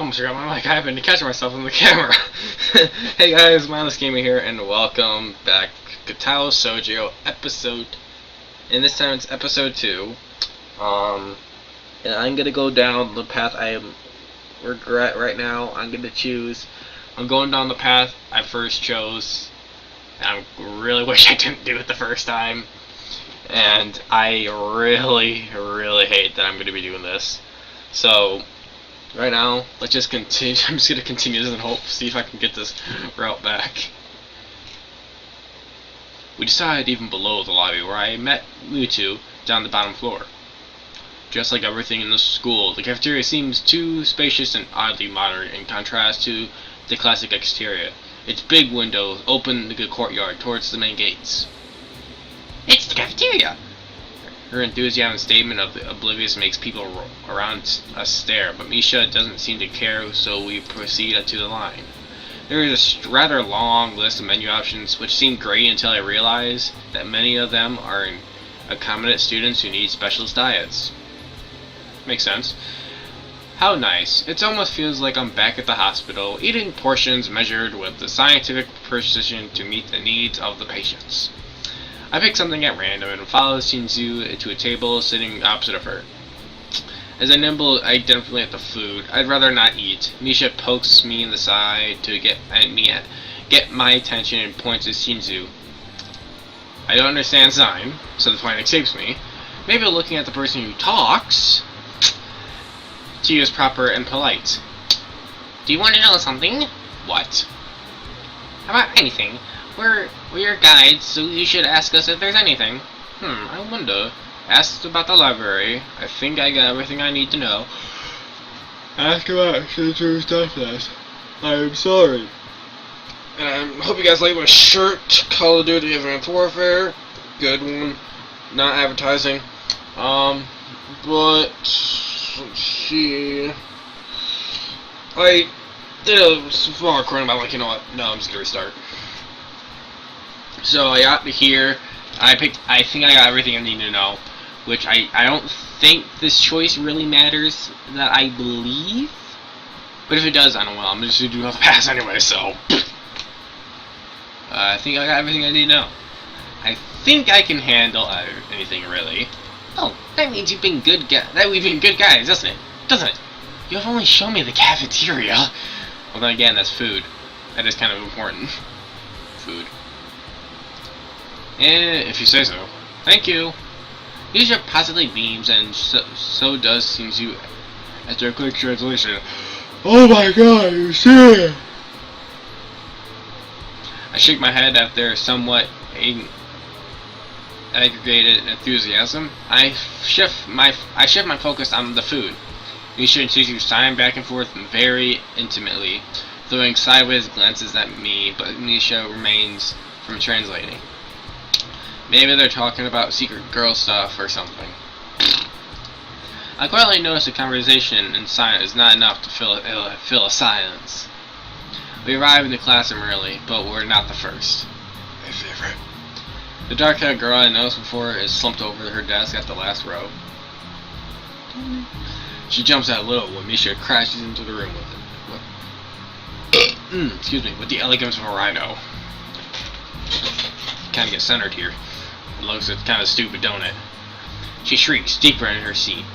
almost forgot my mic. I happened to catch myself on the camera. Hey guys, Mindlezz Gaming here, and welcome back to Katawa Shoujo episode. And this time it's episode 2. And I'm gonna go down the path I regret right now. I'm going down the path I first chose. And I really wish I didn't do it the first time. And I really hate that I'm gonna be doing this. So right now, let's just continue. I'm just gonna continue this and hope, see if I can get this route back. We decided even below the lobby, where I met Mutu down the bottom floor. Just like everything in the school, the cafeteria seems too spacious and oddly modern in contrast to the classic exterior. Its big windows open the courtyard towards the main gates. It's the cafeteria! Her enthusiastic statement of the oblivious makes people around us stare, but Misha doesn't seem to care, so we proceed to the line. There is a rather long list of menu options, which seem great until I realize that many of them are accommodate students who need specialist diets. Makes sense. How nice. It almost feels like I'm back at the hospital, eating portions measured with the scientific precision to meet the needs of the patients. I pick something at random and follow Shinzu to a table sitting opposite of her. As I nibble identically at the food, I'd rather not eat. Misha pokes me in the side to get my attention and points at Shinzu. I don't understand sign, so the point escapes me. Maybe looking at the person who talks. She is proper and polite. Do you want to know something? What? About anything. We're your guides, so you should ask us if there's anything. I wonder. Ask about the library. I think I got everything I need to know. Ask about Shinju's stuff list. I'm sorry. And I hope you guys like my shirt. Call of Duty Advanced Warfare. Good one. Not advertising. But let's see. I did a small recording about, like, you know what? No, I'm just gonna restart. So I got here. I think I got everything I need to know, which I don't think this choice really matters, that I believe. But if it does, I don't know. I'm just gonna do a pass anyway. So I think I got everything I need to know. I think I can handle anything really. Oh, that means you've been good. That we've been good guys, doesn't it? Doesn't it? You have only shown me the cafeteria. Well, then again, that's food. That is kind of important. Food. If you say so. Thank you. Misha positively beams, and so does seems you. After a quick translation. Oh my god, you see it? I shake my head after somewhat aggregated enthusiasm. I shift my focus on the food. Misha and Suzu sign back and forth very intimately, throwing sideways glances at me, but Misha remains from translating. Maybe they're talking about secret girl stuff or something. I quietly notice the conversation in silence is not enough to fill a silence. We arrive in the classroom early, but we're not the first. My favorite. The dark-haired girl I noticed before is slumped over her desk at the last row. She jumps out a little when Misha crashes into the room with the elegance of a rhino. Kind of get centered here. It looks kind of stupid, don't it? She shrinks deeper in her seat.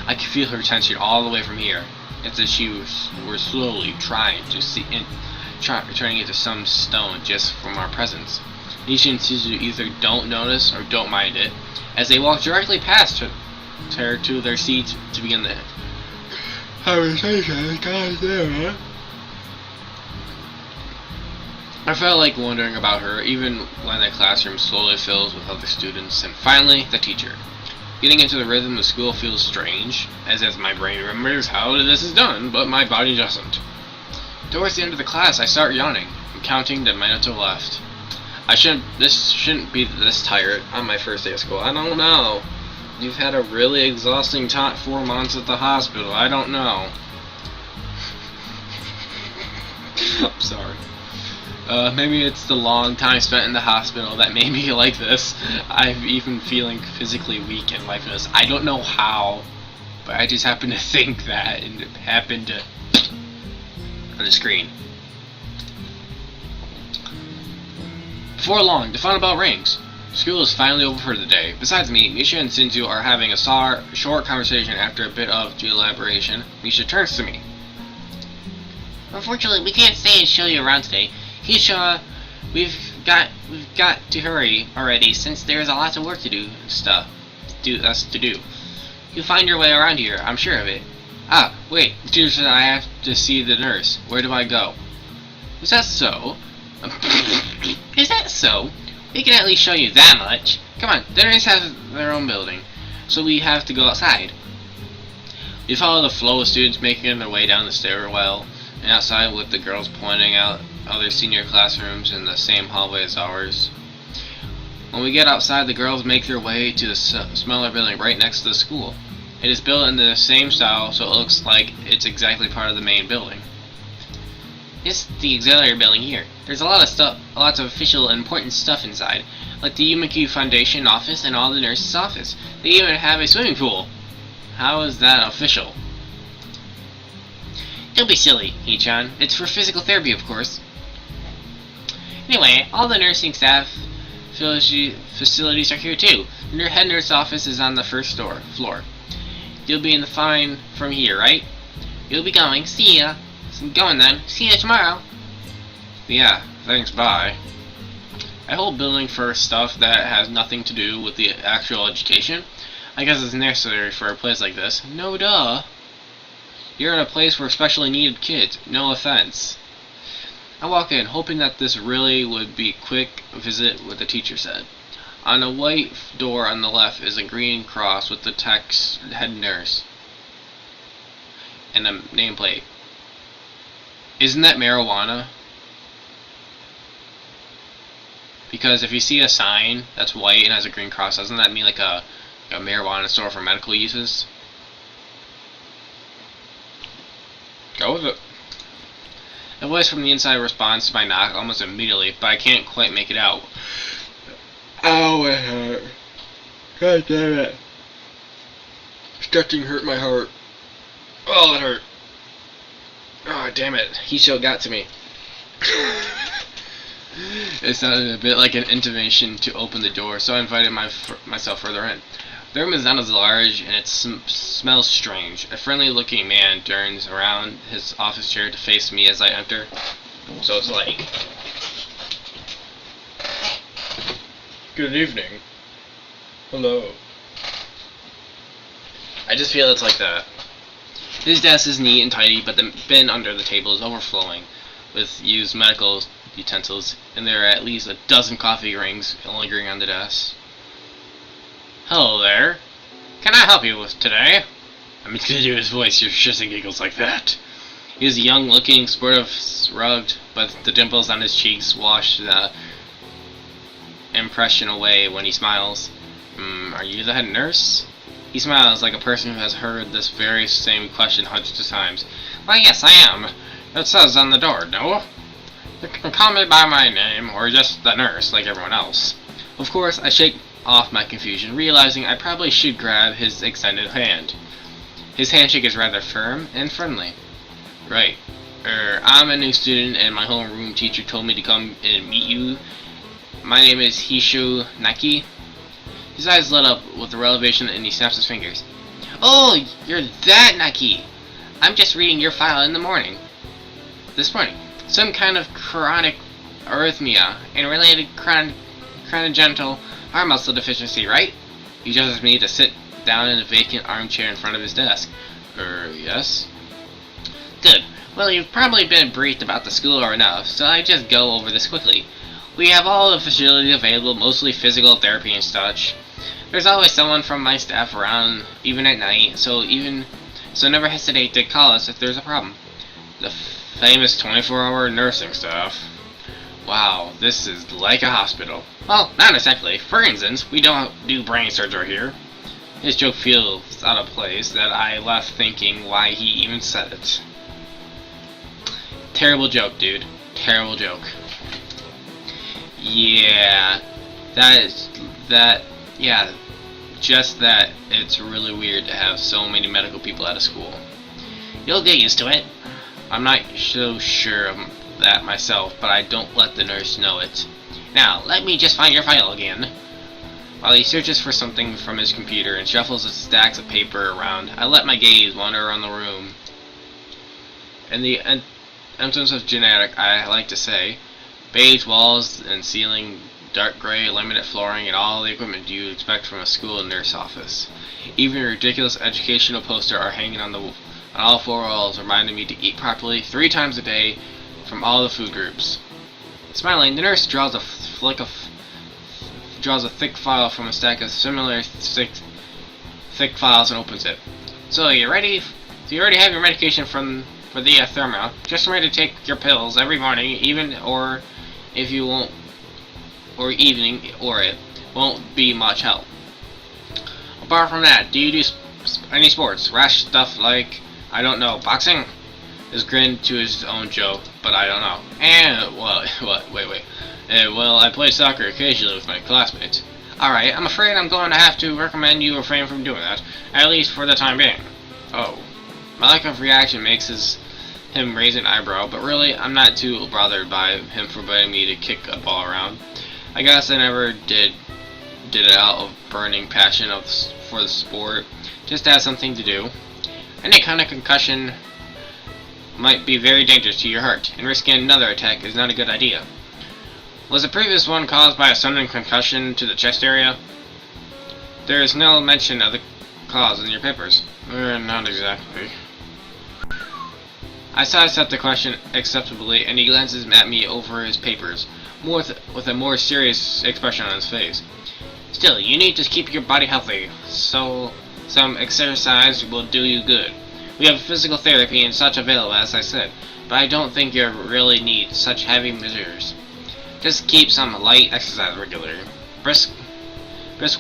I can feel her tension all the way from here. It's as she were slowly trying to turning into some stone just from our presence. Nisha and Suzu either don't notice or don't mind it, as they walk directly past her to their seats to begin the conversation. I felt like wondering about her, even when the classroom slowly fills with other students, and finally, the teacher. Getting into the rhythm of school feels strange, as my brain remembers how this is done, but my body doesn't. Towards the end of the class, I start yawning, and counting the minutes left. This shouldn't be this tired on my first day of school. I don't know. You've had a really exhausting 4 months at the hospital. I don't know. I'm sorry. Maybe it's the long time spent in the hospital that made me like this. I'm even feeling physically weak and lifeless. I don't know how. but I just happened to think that, and it happened to on the screen. Before long, the final bell rings. School is finally over for the day. Besides me, Misha and Shinzu are having a short conversation. After a bit of elaboration, Misha turns to me. Unfortunately, we can't stay and show you around today. Hisha, we've got to hurry already, since there's a lot of work to do. You'll find your way around here, I'm sure of it. Ah, wait, the teacher said I have to see the nurse. Where do I go? Is that so? Is that so? We can at least show you that much. Come on, the nurse has their own building, so we have to go outside. We follow the flow of students making their way down the stairwell, and outside with the girls pointing out other senior classrooms in the same hallway as ours. When we get outside, the girls make their way to the smaller building right next to the school. It is built in the same style, so it looks like it's exactly part of the main building. It's the auxiliary building here. There's lots of official and important stuff inside, like the Yumaku Foundation office and all the nurses' office. They even have a swimming pool. How is that official? Don't be silly, Hee-chan. It's for physical therapy, of course. Anyway, all the nursing staff facilities are here too. The head nurse office is on the first floor. You'll be in the fine from here, right? You'll be going. See ya. Going then. See you tomorrow. Yeah, thanks, bye. I hold building for stuff that has nothing to do with the actual education. I guess it's necessary for a place like this. No duh. You're in a place for specially needed kids. No offense. I walk in, hoping that this really would be a quick visit, what the teacher said. On a white door on the left is a green cross with the text head nurse and a nameplate. Isn't that marijuana? Because if you see a sign that's white and has a green cross, doesn't that mean like a marijuana store for medical uses? Go with it. A voice from the inside responds to my knock almost immediately, but I can't quite make it out. Ow, it hurt. God damn it. Stretching hurt my heart. Oh, it hurt. Oh, damn it. He sure got to me. It sounded a bit like an intimation to open the door, so I invited myself further in. The room is not as large, and it smells strange. A friendly-looking man turns around his office chair to face me as I enter. So it's like, good evening. Hello. I just feel it's like that. His desk is neat and tidy, but the bin under the table is overflowing with used medical utensils, and there are at least a dozen coffee rings lingering on the desk. Hello there. Can I help you with today? I mean, to do his voice, your shits and giggles like that. He is young-looking, sportive, rugged, but the dimples on his cheeks wash the impression away when he smiles. Are you the head nurse? He smiles like a person who has heard this very same question hundreds of times. Why, yes, I am. It says on the door, no? You can call me by my name, or just the nurse, like everyone else. Of course, I shake off my confusion, realizing I probably should grab his extended hand. His handshake is rather firm and friendly. Right. I'm a new student, and my homeroom teacher told me to come and meet you. My name is Hisho Naki. His eyes lit up with the revelation, and he snaps his fingers. Oh, you're that Naki! I'm just reading your file in the morning. This morning. Some kind of chronic arrhythmia and related congenital heart muscle deficiency, right? He just me to sit down in a vacant armchair in front of his desk. Yes? Good. Well, you've probably been briefed about the school or enough, so I just go over this quickly. We have all the facilities available, mostly physical therapy and such. There's always someone from my staff around, even at night, so never hesitate to call us if there's a problem. The famous 24-hour nursing staff. Wow, this is like a hospital. Well, not exactly. For instance, we don't do brain surgery here. His joke feels out of place that I left thinking why he even said it. Terrible joke, dude. Terrible joke. Yeah, Just that it's really weird to have so many medical people at a school. You'll get used to it. I'm not so sure of that myself, but I don't let the nurse know it. Now, let me just find your file again. While he searches for something from his computer and shuffles the stacks of paper around, I let my gaze wander around the room. In the entrance of genetic, I like to say, beige walls and ceiling, dark gray laminate flooring, and all the equipment you'd expect from a school nurse office. Even a ridiculous educational poster are hanging on all four walls, reminding me to eat properly 3 times a day from all the food groups. Smiling, the nurse draws a thick file from a stack of similar thick files and opens it. So you ready? So you already have your medication for the therma. Just remember to take your pills every morning, even or if you won't, or evening, or it won't be much help. Apart from that, do you do any sports? Rash stuff like, I don't know, boxing? His grin to his own joke, but I don't know. And, wait. Well, I play soccer occasionally with my classmates. Alright, I'm afraid I'm going to have to recommend you refrain from doing that, at least for the time being. Oh. My lack of reaction makes him raise an eyebrow, but really, I'm not too bothered by him forbidding me to kick a ball around. I guess I never did it out of burning passion for the sport, just to have something to do. Any kind of concussion might be very dangerous to your heart, and risking another attack is not a good idea. Was the previous one caused by a sudden concussion to the chest area? There is no mention of the cause in your papers. Not exactly. I sidestep the question acceptably, and he glances at me over his papers, with a more serious expression on his face. Still, you need to keep your body healthy, so some exercise will do you good. We have physical therapy and such available, as I said, but I don't think you really need such heavy measures. Just keep some light exercise regularly. Brisk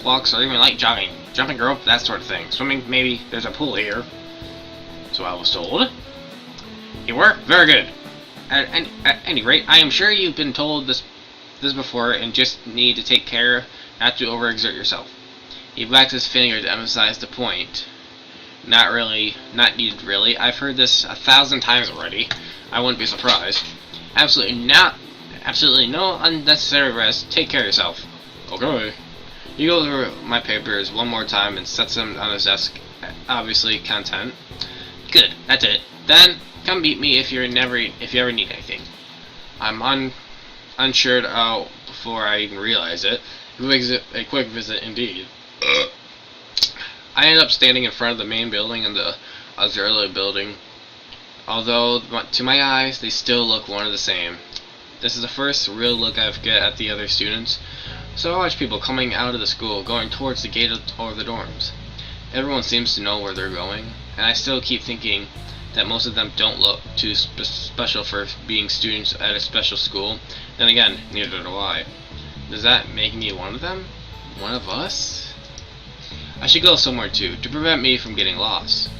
walks or even light jogging. Jumping rope, that sort of thing. Swimming, maybe. There's a pool here. So I was told. You were? Very good. At any rate, I am sure you've been told this before and just need to take care not to overexert yourself. He wags his finger to emphasize the point. Not needed really. I've heard this 1,000 times already. I wouldn't be surprised. Absolutely no unnecessary rest. Take care of yourself. Okay. He goes over my papers one more time and sets them on his desk, obviously content. Good, that's it. Then come meet me if you ever need anything. I'm unsure out before I even realize it. A quick visit indeed. I end up standing in front of the main building and the auxiliary building, although to my eyes they still look one and the same. This is the first real look I get at the other students, so I watch people coming out of the school, going towards the gate or the dorms. Everyone seems to know where they're going, and I still keep thinking that most of them don't look too special for being students at a special school. Then again, neither do I. Does that make me one of them? One of us? I should go somewhere too, to prevent me from getting lost.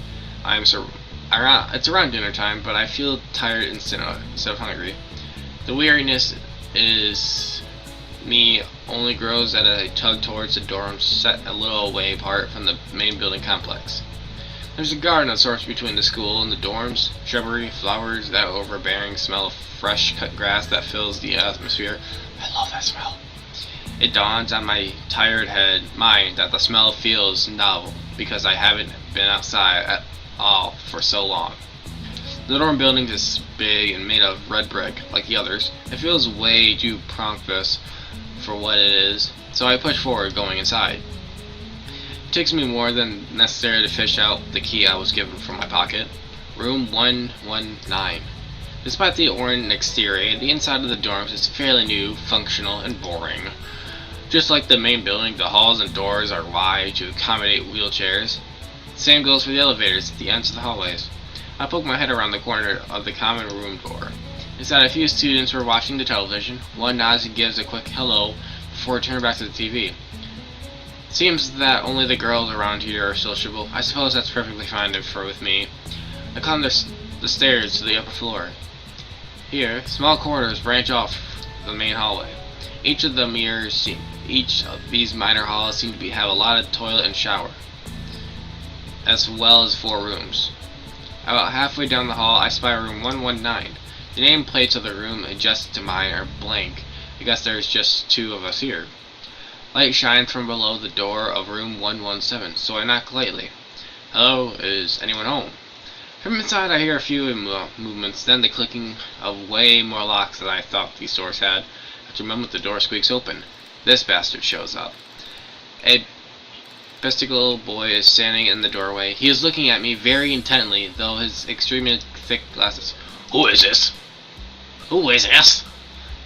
It's around dinner time, but I feel tired instead of hungry. The weariness is me only grows as I tug towards the dorms set a little way apart from the main building complex. There's a garden of sorts between the school and the dorms, shrubbery, flowers, that overbearing smell of fresh cut grass that fills the atmosphere. I love that smell. It dawns on my tired mind that the smell feels novel because I haven't been outside at all for so long. The dorm building is big and made of red brick, like the others. It feels way too pompous for what it is, so I push forward, going inside. It takes me more than necessary to fish out the key I was given from my pocket. Room 119. Despite the orange exterior, the inside of the dorms is fairly new, functional, and boring. Just like the main building, the halls and doors are wide to accommodate wheelchairs. Same goes for the elevators at the ends of the hallways. I poke my head around the corner of the common room door. Inside, a few students were watching the television. One nods and gives a quick hello before turning back to the TV. Seems that only the girls around here are sociable. I suppose that's perfectly fine with me. I climb the stairs to the upper floor. Here, small corridors branch off the main hallway. Each of the mirrors Each of these minor halls seem to have a lot of toilet and shower, as well as 4 rooms. About halfway down the hall, I spy room 119. The nameplates of the room adjacent to mine are blank. I guess there's just 2 of us here. Light shines from below the door of room 117, so I knock lightly. Hello, is anyone home? From inside I hear a few movements, then the clicking of way more locks than I thought these doors had. After a moment the door squeaks open. This bastard shows up. A bestial boy is standing in the doorway. He is looking at me very intently, though his extremely thick glasses. Who is this? Who is this?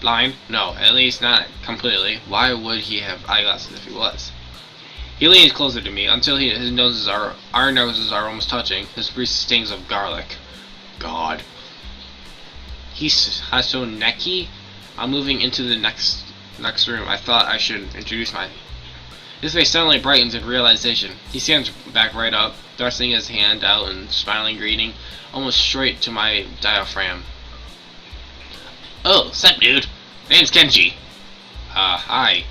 Blind? No, at least not completely. Why would he have eyeglasses if he was? He leans closer to me until our noses are almost touching. His breath stings of garlic. God. He's so necky. I'm moving into the next room. I thought I should introduce my... His face suddenly brightens with realization. He stands back right up, thrusting his hand out and smiling greeting, almost straight to my diaphragm. Oh, sup, dude? Name's Kenji. Hi.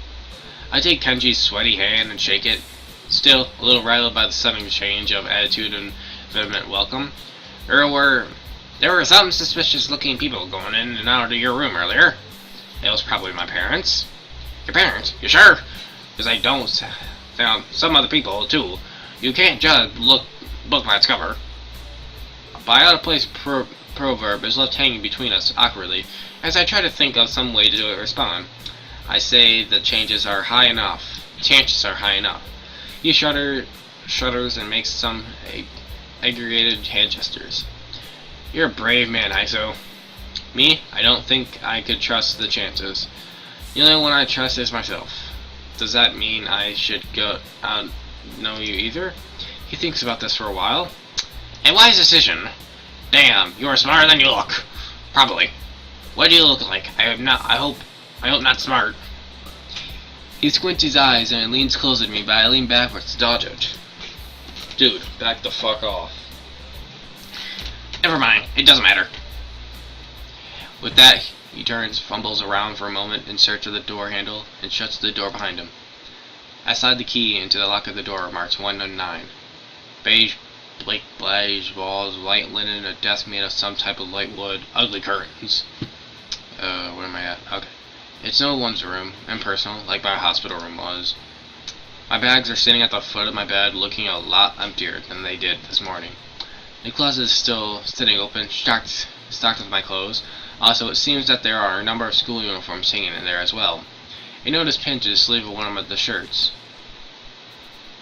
I take Kenji's sweaty hand and shake it, still a little rattled by the sudden change of attitude and vehement welcome. There were some suspicious-looking people going in and out of your room earlier. It was probably my parents. Your parents? You sure? Because I don't found some other people, too. You can't judge book by its cover. My out-of-place proverb is left hanging between us awkwardly, as I try to think of some way to respond. I say the chances are high enough. He shudders and makes some aggregated hand gestures. You're a brave man, Iso. Me? I don't think I could trust the chances. The only one I trust is myself. Does that mean I should go out know you either? He thinks about this for a while. A wise decision. Damn, you are smarter than you look. Probably. What do you look like? I hope not smart. He squints his eyes and leans closer to me, but I lean backwards to dodge it. Dude, back the fuck off. Never mind, it doesn't matter. With that, he turns, fumbles around for a moment in search of the door handle, and shuts the door behind him. I slide the key into the lock of the door, marked 109. Beige walls, white linen, a desk made of some type of light wood, ugly curtains. Where am I at? Okay. It's no one's room, impersonal, like my hospital room was. My bags are sitting at the foot of my bed, looking a lot emptier than they did this morning. The closet is still sitting open, stocked with my clothes. Also, it seems that there are a number of school uniforms hanging in there as well. I noticed pinches the sleeve of one of the shirts.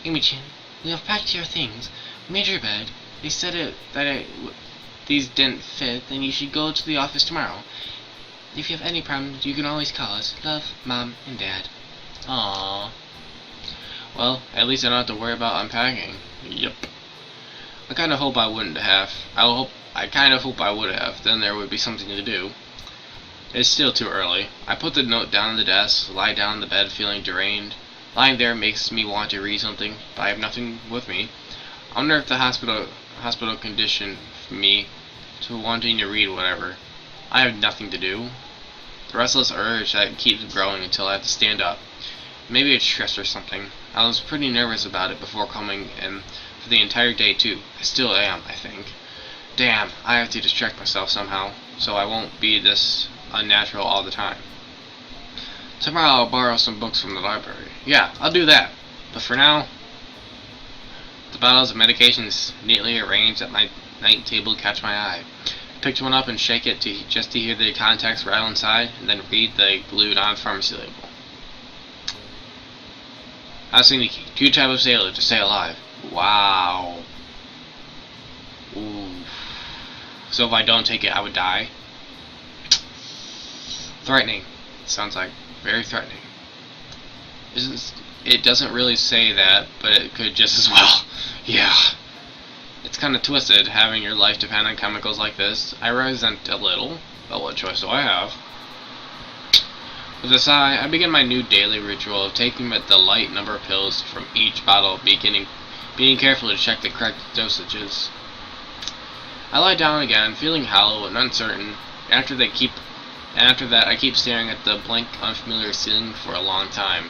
Imi-chan, we have packed your things. We made your bed. They said these didn't fit, then you should go to the office tomorrow. If you have any problems, you can always call us. Love, Mom and Dad. Aww. Well, at least I don't have to worry about unpacking. Yep. I kind of hope I wouldn't have. I kind of hope I would have. Then there would be something to do. It's still too early. I put the note down on the desk, lie down on the bed feeling drained. Lying there makes me want to read something, but I have nothing with me. I wonder if the hospital conditioned me to wanting to read whatever. I have nothing to do. The restless urge that keeps growing until I have to stand up. Maybe it's stress or something. I was pretty nervous about it before coming in for the entire day too. I still am, I think. Damn, I have to distract myself somehow, so I won't be this unnatural all the time. Tomorrow I'll borrow some books from the library. Yeah, I'll do that. But for now, the bottles of medications neatly arranged at my night table catch my eye. I picked one up and shake it just to hear the contacts rattle inside, and then read the glued-on pharmacy label. Housing the key. 2 tablets daily to stay alive. Wow. Ooh. So if I don't take it, I would die. Threatening. Sounds like very threatening. It doesn't really say that, but it could just as well. Yeah. It's kind of twisted, having your life depend on chemicals like this. I resent a little, but what choice do I have? With a sigh, I begin my new daily ritual of taking the light number of pills from each bottle, being careful to check the correct dosages. I lie down again, feeling hollow and uncertain. After that, I keep staring at the blank, unfamiliar ceiling for a long time.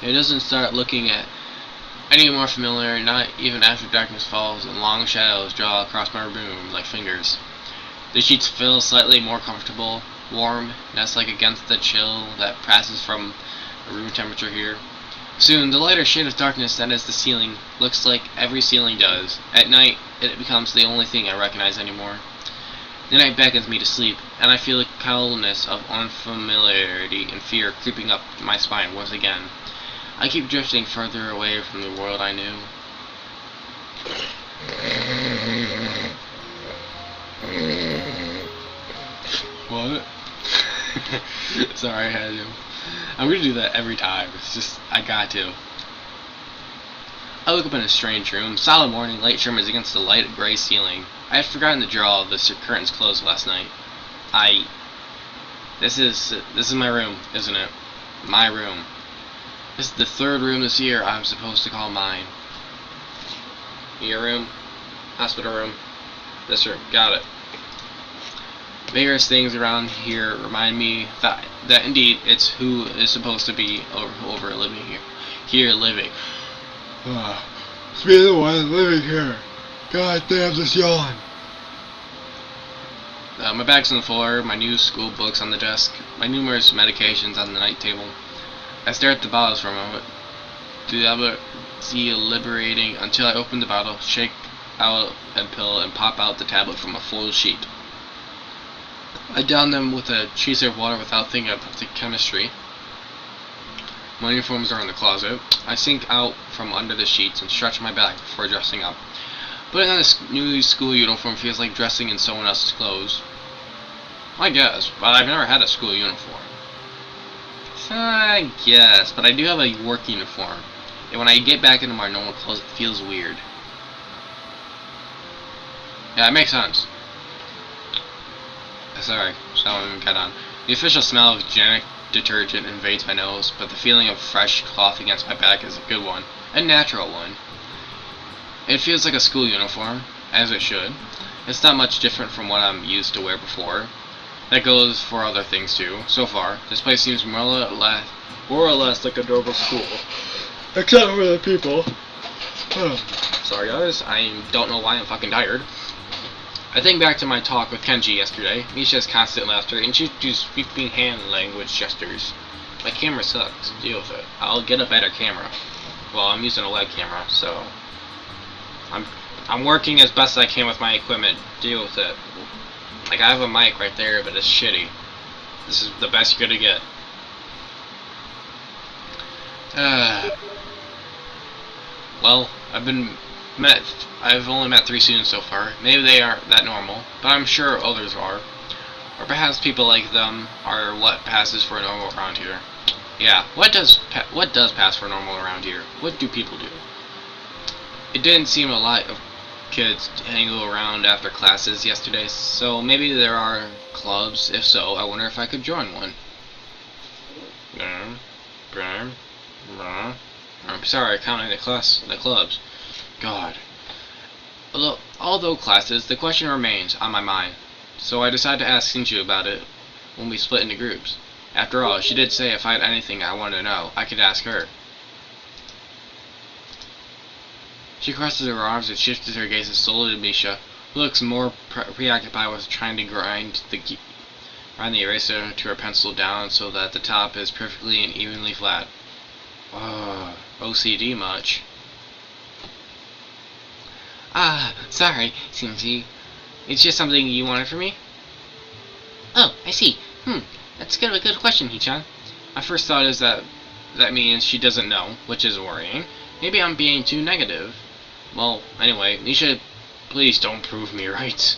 It doesn't start looking at any more familiar, not even after darkness falls and long shadows draw across my room like fingers. The sheets feel slightly more comfortable, warm, nest-like against the chill that passes from room temperature here. Soon, the lighter shade of darkness that is the ceiling looks like every ceiling does. At night, it becomes the only thing I recognize anymore. The night beckons me to sleep, and I feel a coldness of unfamiliarity and fear creeping up my spine once again. I keep drifting further away from the world I knew. What? Sorry, I had to. I'm gonna do that every time. It's just, I got to. I woke up in a strange room. Solid morning light shimmers against the light gray ceiling. I had forgotten to draw the curtains closed last night. This is my room, isn't it? My room. This is the third room this year I'm supposed to call mine. Your room, hospital room, this room, got it. Various things around here remind me that indeed it's who is supposed to be over living here living. It's me the one living here. God damn this yawn. My bag's on the floor, my new school books on the desk, my numerous medications on the night table. I stare at the bottles for a moment, deliberating until I open the bottle, shake out a pill, and pop out the tablet from a foiled sheet. I down them with a chaser of water without thinking about the chemistry. My uniforms are in the closet. I sink out from under the sheets and stretch my back before dressing up. Putting on this new school uniform feels like dressing in someone else's clothes. I guess, but I've never had a school uniform. I guess, but I do have a work uniform. And when I get back into my normal clothes, it feels weird. Yeah, it makes sense. Sorry, someone got on. The official smell of generic detergent invades my nose, but the feeling of fresh cloth against my back is a good one. A natural one. It feels like a school uniform, as it should. It's not much different from what I'm used to wear before. That goes for other things too. So far, this place seems more or less like a normal school. Except for the people. Sorry guys, I don't know why I'm fucking tired. I think back to my talk with Kenji yesterday. Misha's constant laughter, and she do sweeping hand language gestures. My camera sucks. Deal with it. I'll get a better camera. Well, I'm using a web camera, so I'm working as best I can with my equipment. Deal with it. Like, I have a mic right there, but it's shitty. This is the best you're gonna get. Well, I've only met 3 students so far. Maybe they aren't that normal, but I'm sure others are. Or perhaps people like them are what passes for normal around here. Yeah, what does pass for normal around here? What do people do? It didn't seem a lot of kids hanging around after classes yesterday, so maybe there are clubs. If so, I wonder if I could join one. I'm sorry, counting the clubs. God. Although classes, the question remains on my mind, so I decided to ask Shinju about it when we split into groups. After all, she did say if I had anything I wanted to know, I could ask her. She crosses her arms and shifts her gaze slowly to Misha, who looks more preoccupied with trying to grind the eraser to her pencil down so that the top is perfectly and evenly flat. OCD much. Sorry, Shinji. It's just something you wanted from me? Oh, I see. That's kind of a good question, Hichan. My first thought is that means she doesn't know, which is worrying. Maybe I'm being too negative. Well, anyway, Nisha, please don't prove me right.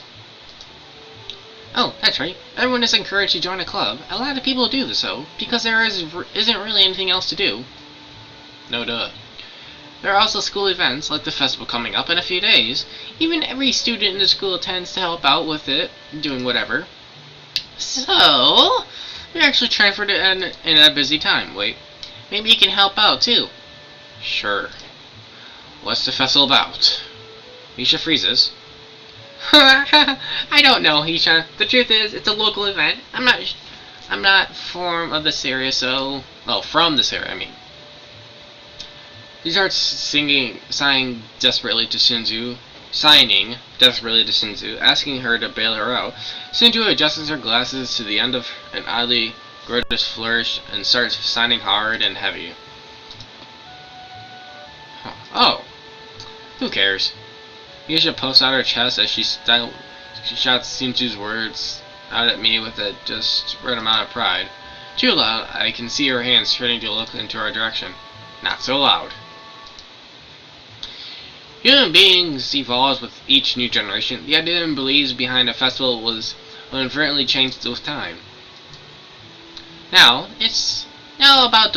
Oh, that's right. Everyone is encouraged to join a club. A lot of people do so, because there isn't really anything else to do. No duh. There are also school events, like the festival coming up in a few days. Even every student in the school tends to help out with it, doing whatever. So, we're actually trying for it in a busy time. Wait, maybe you can help out too. Sure. What's the festival about? Misha freezes. I don't know, Hisha. The truth is, it's a local event. I'm not from this area, I mean. He starts signing desperately to Shinju, asking her to bail her out. Shinju adjusts her glasses to the end of an oddly grotesque flourish and starts signing hard and heavy. Oh, who cares? Misha puffs out her chest as she shouts Shinju's words out at me with a just right amount of pride. Too loud, I can see her hands turning to look into our direction. Not so loud. Human beings evolve with each new generation. The idea and beliefs behind a festival will inadvertently change with time. It's about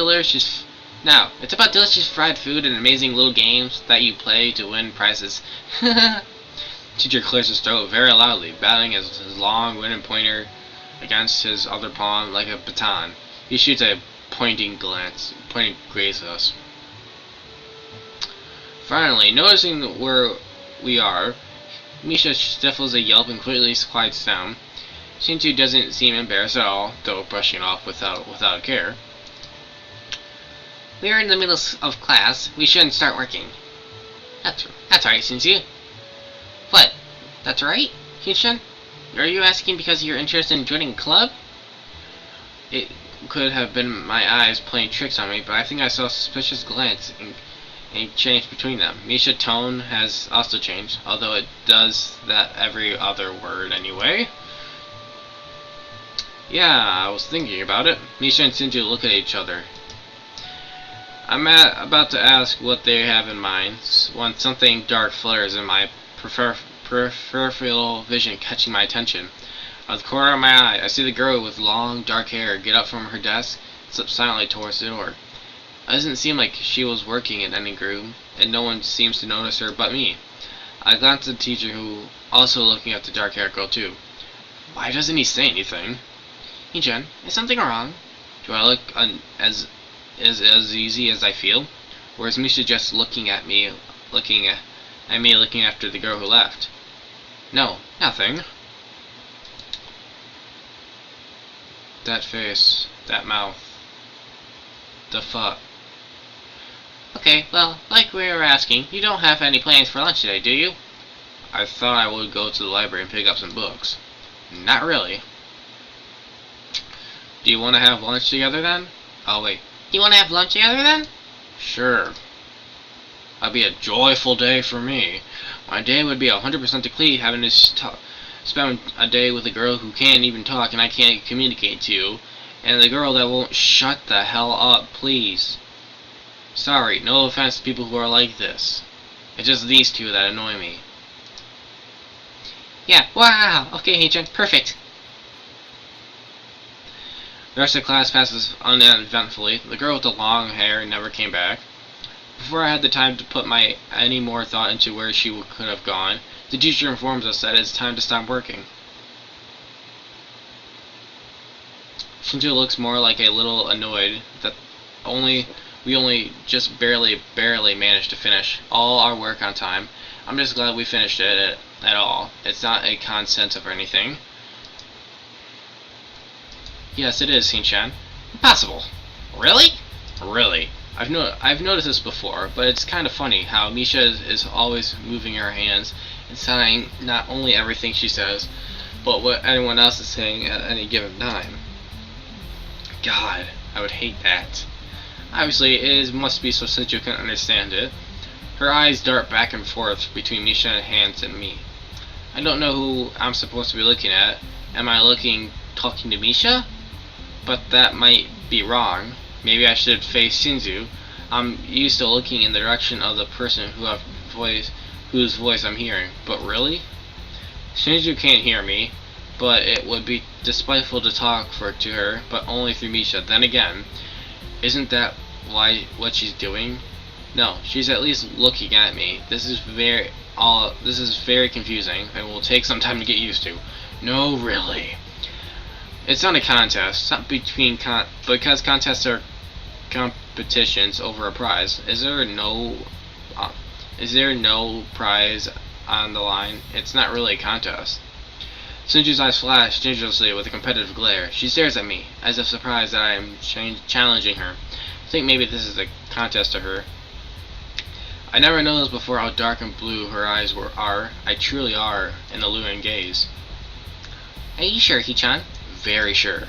delicious fried food and amazing little games that you play to win prizes. Teacher clears his throat very loudly, batting his long wooden pointer against his other palm like a baton. He shoots a pointing gaze at us. Finally, noticing where we are, Misha stifles a yelp and quickly quiets down. Shinju doesn't seem embarrassed at all, though brushing it off without care. We are in the middle of class. We shouldn't start working. That's right, Shinju. What? That's right, Hinshin? Are you asking because you're interested in joining a club? It could have been my eyes playing tricks on me, but I think I saw a suspicious glance and change between them. Misha's tone has also changed, although it does that every other word anyway. Yeah, I was thinking about it. Misha and Shinju look at each other. I'm about to ask what they have in mind when something dark flares in my peripheral vision, catching my attention. Out of the corner of my eye, I see the girl with long, dark hair get up from her desk and slip silently towards the door. It doesn't seem like she was working in any group, and no one seems to notice her but me. I glance at the teacher, who also looking at the dark-haired girl too. Why doesn't he say anything? Hinchan, is something wrong? Do I look as easy as I feel? Or is Misha just looking after the girl who left? No, nothing. That face, that mouth, the fuck. Okay, well, like we were asking, you don't have any plans for lunch today, do you? I thought I would go to the library and pick up some books. Not really. Do you want to have lunch together then? Oh wait. You want to have lunch together then? Sure. That'd be a joyful day for me. My day would be 100% complete having to spend a day with a girl who can't even talk and I can't communicate to, and the girl that won't shut the hell up, please. Sorry, no offense to people who are like this. It's just these two that annoy me. Yeah, wow! Okay, Hinchan, perfect. The rest of the class passes uneventfully. The girl with the long hair never came back. Before I had the time to put any more thought into where she could have gone, the teacher informs us that it's time to stop working. Shinju looks more like a little annoyed that we only just barely managed to finish all our work on time. I'm just glad we finished it at all. It's not a consent or anything. Yes, it is, Hinchan. Impossible. Really? Really. I've noticed this before, but it's kind of funny how Misha is always moving her hands and saying not only everything she says, but what anyone else is saying at any given time. God, I would hate that. Obviously, it must be so Shinju can understand it. Her eyes dart back and forth between Misha's hands and me. I don't know who I'm supposed to be looking at. Am I talking to Misha? But that might be wrong. Maybe I should face Shinju. I'm used to looking in the direction of the person whose voice I'm hearing. But really? Shinju can't hear me, but it would be despiteful to talk to her, but only through Misha. Then again, isn't that what she's doing? No, she's at least looking at me. This is very confusing and will take some time to get used to. No, really. It's not a contest. It's not because contests are competitions over a prize. Is there no prize on the line? It's not really a contest. Shinju's eyes flash dangerously with a competitive glare. She stares at me, as if surprised that I am challenging her. I think maybe this is a contest to her. I never noticed before how dark and blue her eyes are. I truly are an alluring gaze. Are you sure, Hee-chan? Very sure.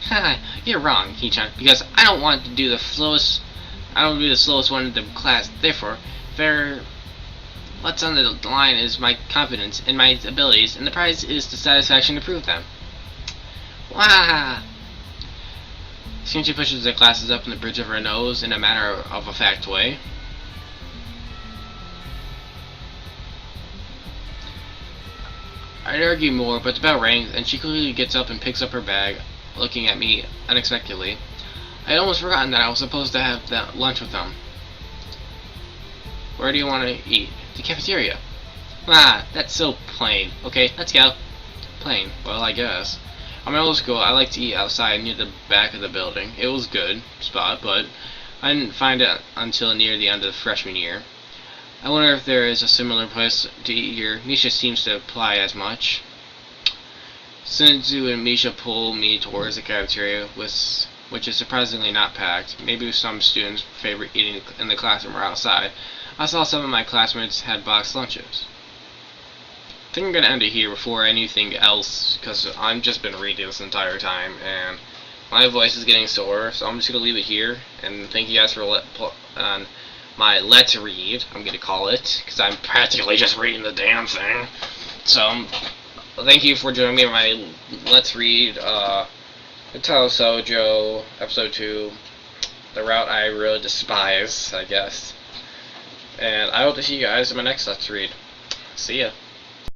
Haha, you're wrong, Hee-chan, because I don't want to do the slowest. I don't be the slowest one in the class. Therefore, what's on the line is my confidence in my abilities, and the prize is the satisfaction to prove them. Wah! Soon she pushes the glasses up in the bridge of her nose in a matter-of-fact way. I'd argue more, but the bell rings, and she quickly gets up and picks up her bag, looking at me unexpectedly. I had almost forgotten that I was supposed to have that lunch with them. Where do you want to eat? The cafeteria. Ah, that's so plain. Okay, let's go. Plain. Well, I guess. On my old school, I like to eat outside near the back of the building. It was a good spot, but I didn't find it until near the end of the freshman year. I wonder if there is a similar place to eat here. Misha seems to imply as much. Sunzu and Misha pull me towards the cafeteria, which is surprisingly not packed. Maybe some students favor eating in the classroom or outside. I saw some of my classmates had boxed lunches. I think I'm going to end it here before anything else, because I've just been reading this entire time, and my voice is getting sore, so I'm just going to leave it here, and thank you guys for my Let's Read, I'm going to call it, because I'm practically just reading the damn thing. So, thank you for joining me on my Let's Read, katawa shoujo, episode 2, the route I really despise, I guess. And I hope to see you guys in my next Let's Read. See ya.